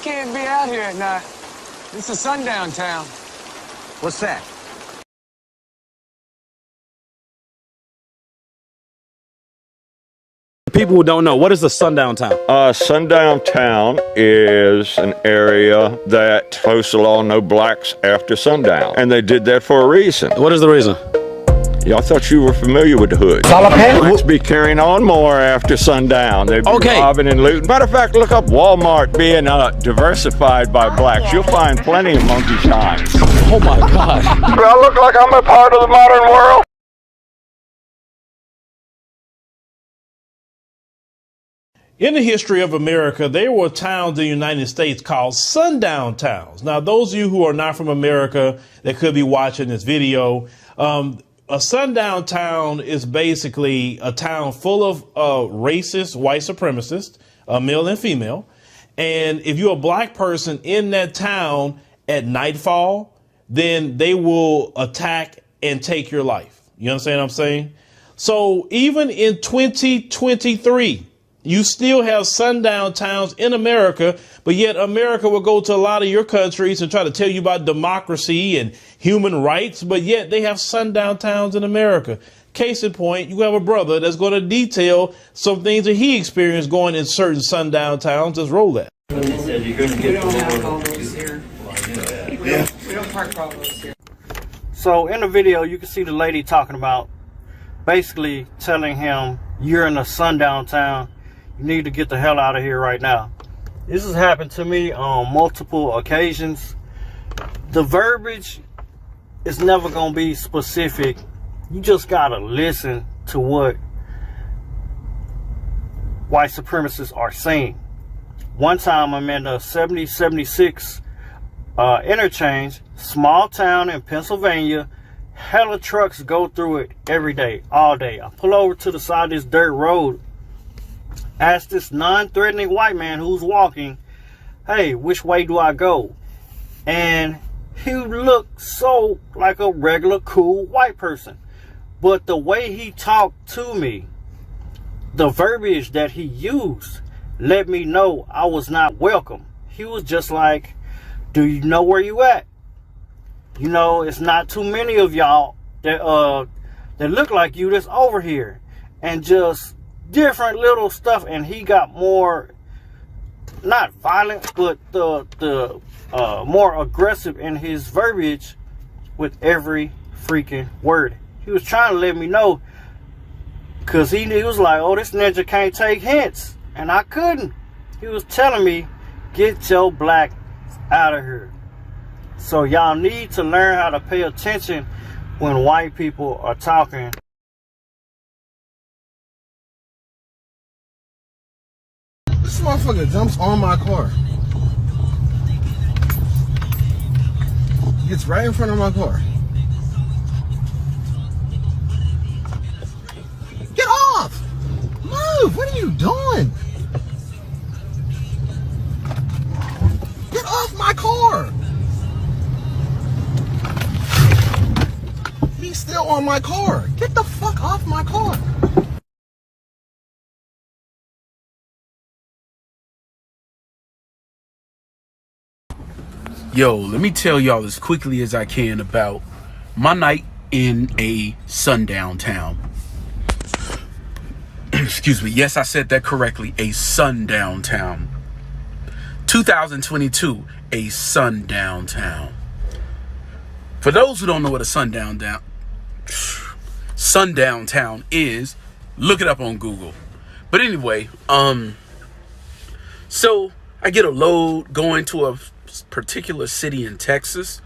can't be out here at night. This is Sundown Town. What's that? People who don't know, what is the Sundown Town? Sundown Town is an area that hosts the law, no blacks after sundown. And they did that for a reason. What is the reason? Yeah, I thought you were familiar with the hood. Blacks be carrying on more after sundown. They'd be robbing and looting. Matter of fact, look up Walmart being diversified by blacks. You'll find plenty of monkey shines. Oh my God. Do I look like I'm a part of the modern world? In the history of America, there were towns in the United States called sundown towns. Now, those of you who are not from America that could be watching this video, a sundown town is basically a town full of racist white supremacists, male and female. And if you're a black person in that town at nightfall, then they will attack and take your life. You understand what I'm saying? So even in 2023, you still have sundown towns in America, but yet America will go to a lot of your countries and try to tell you about democracy and human rights, but yet they have sundown towns in America. Case in point, you have a brother that's going to detail some things that he experienced going in certain sundown towns. Let's roll that. We don't have Volvos here. We don't park Volvos here. So in the video, you can see the lady talking about basically telling him, you're in a sundown town. You need to get the hell out of here right now. This has happened to me on multiple occasions. The verbiage is never going to be specific. You just got to listen to what white supremacists are saying. One time I'm in the 70-76 interchange, small town in Pennsylvania. Hella trucks go through it every day, all day. I pull over to the side of this dirt road, ask this non-threatening white man who's walking, hey, which way do I go? And he looked so like a regular cool white person. But the way he talked to me, the verbiage that he used, let me know I was not welcome. He was just like, do you know where you at? You know, it's not too many of y'all that look like you that's over here. And just different little stuff. And he got more, not violent, but the more aggressive in his verbiage with every freaking word. He was trying to let me know, because he was like, oh, this ninja can't take hints. And I couldn't. He was telling me, get your black out of here. So y'all need to learn how to pay attention when white people are talking. This motherfucker jumps on my car. Gets right in front of my car. Get off! Move! What are you doing? Get off my car! He's still on my car. Get the fuck off my car. Yo, let me tell y'all as quickly as I can about my night in a sundown town. Excuse me. Yes, I said that correctly. A sundown town. 2022, a sundown town. For those who don't know what a sundown town is, look it up on Google. But anyway, so I get a load going to a particular city in Texas,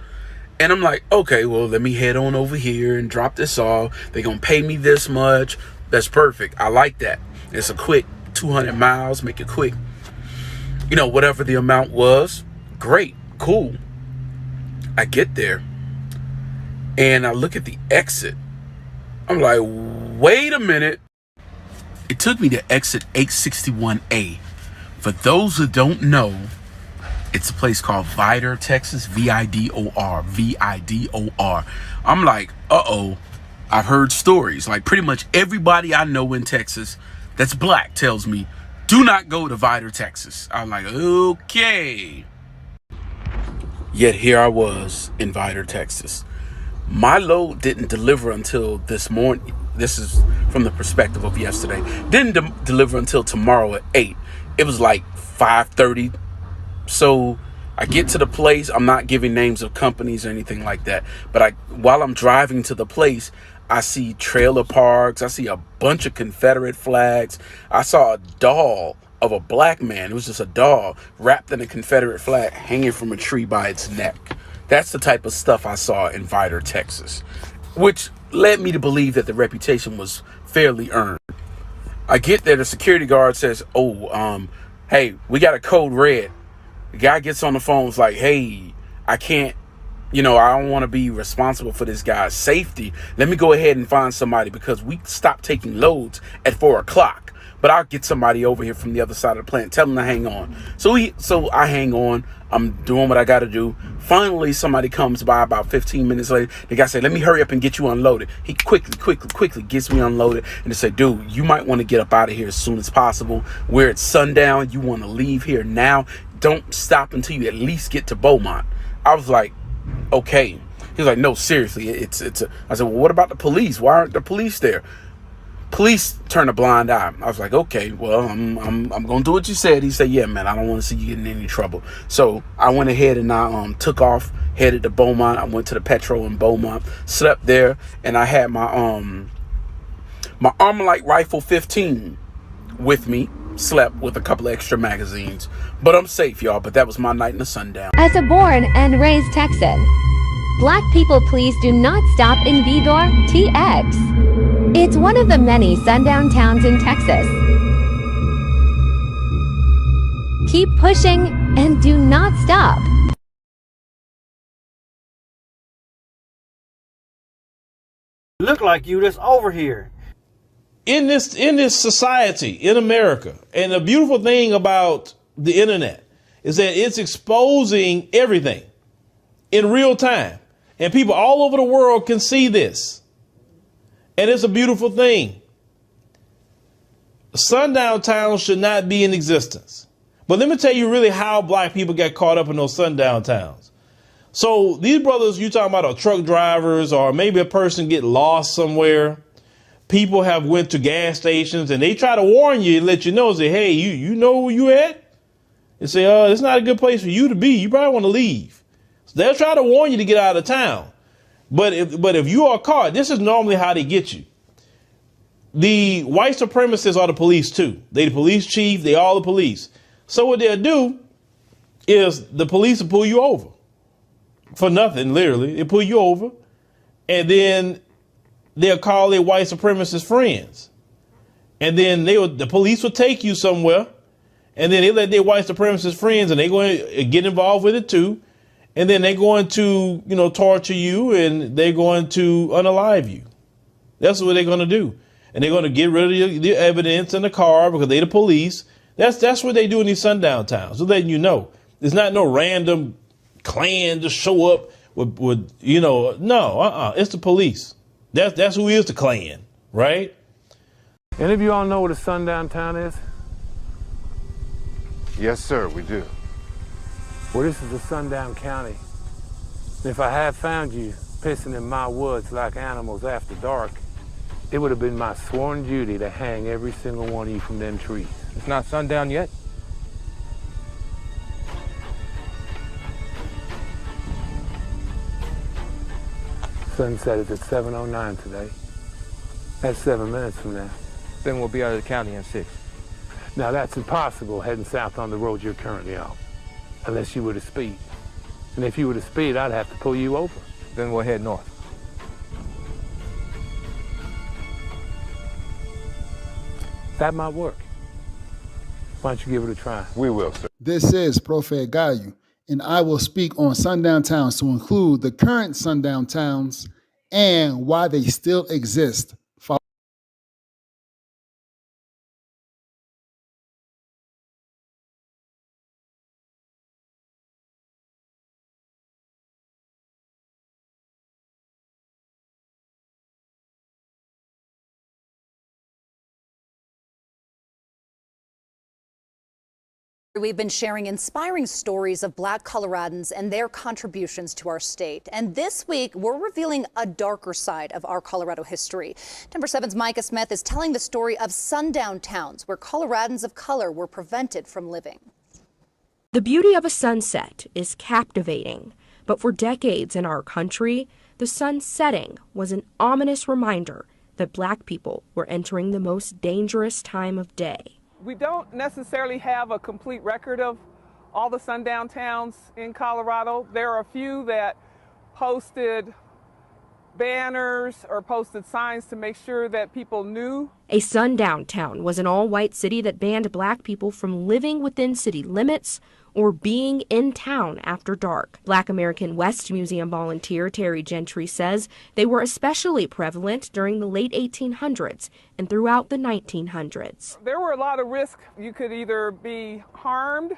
and I'm like, okay, well, let me head on over here and drop this off. They're gonna pay me this much. That's perfect. I like that. It's a quick 200 miles, make it quick. You know, whatever the amount was, great, cool. I get there and I look at the exit. I'm like, wait a minute. It took me to exit 861A. For those who don't know, it's a place called Vidor, Texas, V-I-D-O-R, V-I-D-O-R. I'm like, uh-oh, I've heard stories. Like pretty much everybody I know in Texas that's black tells me, do not go to Vidor, Texas. I'm like, okay. Yet here I was in Vidor, Texas. My load didn't deliver until this morning. This is from the perspective of yesterday. Didn't deliver until tomorrow at 8. It was like 5:30. So I get to the place. I'm not giving names of companies or anything like that. But while I'm driving to the place, I see trailer parks. I see a bunch of Confederate flags. I saw a doll of a black man. It was just a doll wrapped in a Confederate flag hanging from a tree by its neck. That's the type of stuff I saw in Vidor, Texas, which led me to believe that the reputation was fairly earned. I get there, the security guard says, hey, we got a code red. The guy gets on the phone, is like, hey, I can't, I don't want to be responsible for this guy's safety. Let me go ahead and find somebody because we stopped taking loads at 4 o'clock. But I'll get somebody over here from the other side of the plant. Tell them to hang on. So I hang on. I'm doing what I got to do. Finally, somebody comes by about 15 minutes later. The guy said, let me hurry up and get you unloaded. He quickly gets me unloaded. And they say, dude, you might want to get up out of here as soon as possible. We're at sundown. You want to leave here now. Don't stop until you at least get to Beaumont. I was like, okay. He was like, no, seriously. I said, well, what about the police? Why aren't the police there? Police turned a blind eye. I was like, okay, well, I'm gonna do what you said. He said, yeah, man, I don't want to see you getting in any trouble. So I went ahead and I took off, headed to Beaumont. I went to the Petro in Beaumont, slept there, and I had my Armalite Rifle 15 with me. Slept with a couple of extra magazines, but I'm safe, y'all. But that was my night in the Sundown. As a born and raised Texan, Black people, please do not stop in Vidor, TX. It's one of the many sundown towns in Texas. Keep pushing and do not stop. Look like you just over here. In this society, in America, and the beautiful thing about the internet is that it's exposing everything in real time. And people all over the world can see this. And it's a beautiful thing. Sundown towns should not be in existence. But let me tell you really how black people got caught up in those sundown towns. So these brothers you talking about are truck drivers, or maybe a person get lost somewhere. People have went to gas stations and they try to warn you and let you know, say, hey, you know where you at? They say, it's not a good place for you to be. You probably want to leave. So they'll try to warn you to get out of town. But if you are caught, this is normally how they get you. The white supremacists are the police too. They the police chief, they all the police. So what they'll do is the police will pull you over. For nothing, literally. They pull you over and then they'll call their white supremacist friends. And then the police will take you somewhere and then they let their white supremacist friends and they're going to get involved with it too. And then they're going to, torture you and they're going to unalive you. That's what they're going to do. And they're going to get rid of the evidence in the car because they're the police. That's what they do in these sundown towns. They're letting you know. There's not no random Klan to show up with no, it's the police. That's who is the Klan, right? Any of you all know what a sundown town is? Yes, sir, we do. Well, this is a sundown county. And if I had found you pissing in my woods like animals after dark, it would have been my sworn duty to hang every single one of you from them trees. It's not sundown yet? Sunset is at 7:09 today. That's 7 minutes from now. Then we'll be out of the county in 6. Now that's impossible heading south on the road you're currently on, unless you were to speed. And if you were to speed, I'd have to pull you over. Then we'll head north. That might work. Why don't you give it a try? We will, sir. This is Prophet Gayu, and I will speak on sundown towns to include the current sundown towns and why they still exist. We've been sharing inspiring stories of Black Coloradans and their contributions to our state. And this week, we're revealing a darker side of our Colorado history. Denver 7's Micah Smith is telling the story of sundown towns where Coloradans of color were prevented from living. The beauty of a sunset is captivating, but for decades in our country, the sun setting was an ominous reminder that Black people were entering the most dangerous time of day. We don't necessarily have a complete record of all the sundown towns in Colorado. There are a few that posted banners or posted signs to make sure that people knew. A sundown town was an all-white city that banned Black people from living within city limits or being in town after dark. Black American West Museum volunteer Terry Gentry says they were especially prevalent during the late 1800s and throughout the 1900s. There were a lot of risks. You could either be harmed,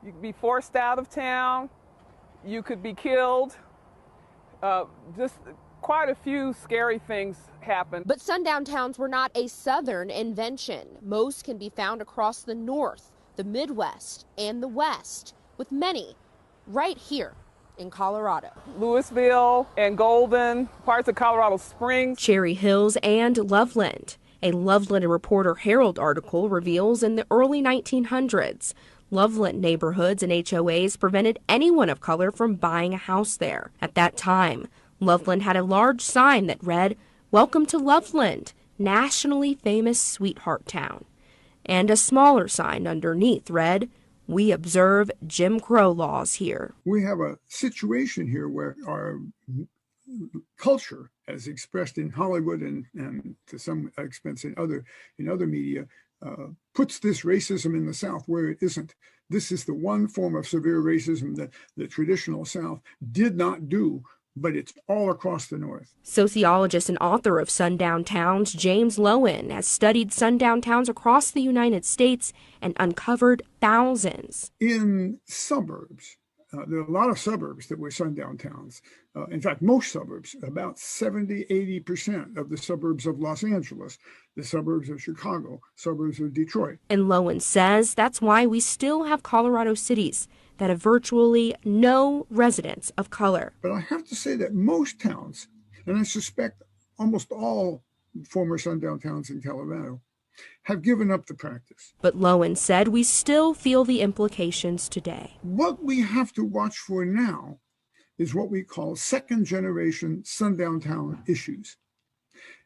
you could be forced out of town, you could be killed. Just quite a few scary things happened. But sundown towns were not a southern invention. Most can be found across the north, the Midwest, and the West, with many right here in Colorado. Louisville and Golden, parts of Colorado Springs, Cherry Hills, and Loveland. A Loveland Reporter Herald article reveals in the early 1900s, Loveland neighborhoods and HOAs prevented anyone of color from buying a house there. At that time, Loveland had a large sign that read, "Welcome to Loveland, nationally famous sweetheart town." And a smaller sign underneath read, "We observe Jim Crow laws here." We have a situation here where our culture, as expressed in Hollywood and to some extent in other media, puts this racism in the South where it isn't. This is the one form of severe racism that the traditional South did not do, but it's all across the North. Sociologist and author of Sundown Towns, James Lowen, has studied sundown towns across the United States and uncovered thousands. In suburbs, there are a lot of suburbs that were sundown towns. In fact, most suburbs, about 70–80% of the suburbs of Los Angeles, the suburbs of Chicago, suburbs of Detroit. And Lowen says that's why we still have Colorado cities that have virtually no residents of color. But I have to say that most towns, and I suspect almost all former sundown towns in Colorado, have given up the practice. But Lowen said we still feel the implications today. What we have to watch for now is what we call second-generation sundown town issues.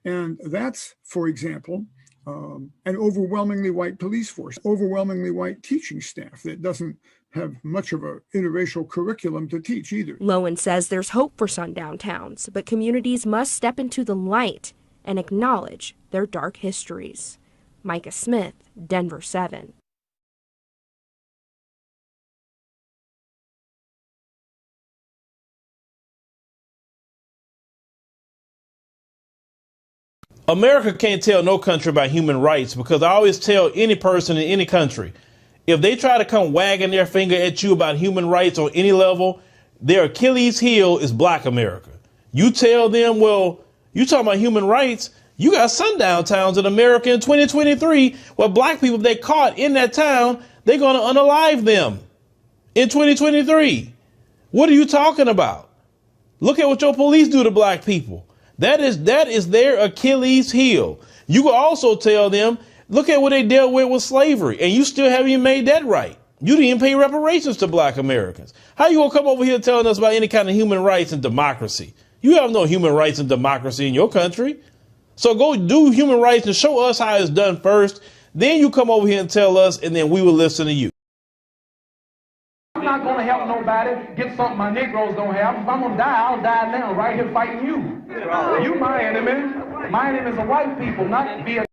And that's, for example, an overwhelmingly white police force, overwhelmingly white teaching staff that doesn't have much of an interracial curriculum to teach either. Lowen says there's hope for sundown towns, but communities must step into the light and acknowledge their dark histories. Micah Smith, Denver 7. America can't tell no country about human rights, because I always tell any person in any country, if they try to come wagging their finger at you about human rights on any level, their Achilles heel is Black America. You tell them, well, you talking about human rights, you got sundown towns in America in 2023 where Black people, they caught in that town, they're going to unalive them in 2023. What are you talking about? Look at what your police do to Black people. That is their Achilles heel. You can also tell them, look at what they dealt with slavery, and you still haven't even made that right. You didn't even pay reparations to Black Americans. How you gonna come over here telling us about any kind of human rights and democracy? You have no human rights and democracy in your country. So go do human rights and show us how it's done first. Then you come over here and tell us, and then we will listen to you. I'm not going to help nobody get something my Negroes don't have. If I'm going to die, I'll die now, right here fighting you. You my enemy. My enemy is the white people, not be a